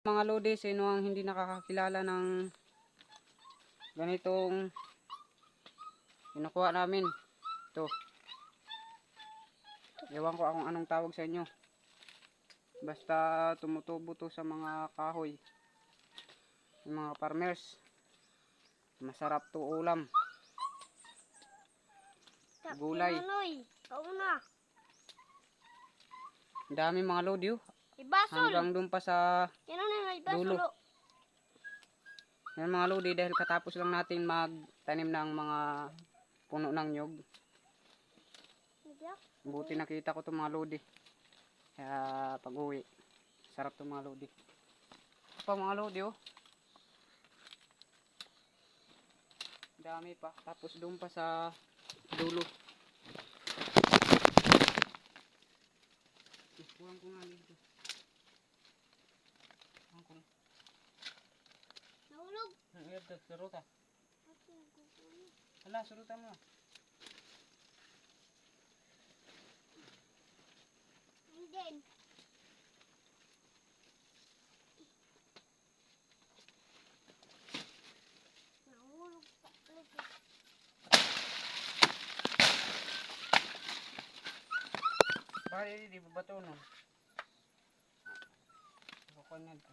Mga lodi, sino ang hindi nakakakilala ng ganitong kinukuha namin? Ito. Ewan ko kung anong tawag sa inyo. Basta tumutubo to sa mga kahoy. Yung mga farmers. Masarap to ulam. Gulay. Oo na. Dami mga lodi oh. Ibasol. Hanggang dun pa sa Yan na dulo. ibasol. Yan mga lodi, dahil katapos lang natin magtanim ng mga puno ng nyog. Buti nakita ko itong mga lodi. Kaya pag uwi, sarap itong mga lodi. Ito pa mga lodi oh. Dami pa. Tapos doon pa sa dulo. Kulang ko nga dito. Nahulog. Ito, suruta. Hala, suruta mo. Hindi. Nahulog pa ulit. Bakit di ba bato nun? Bukan na ito.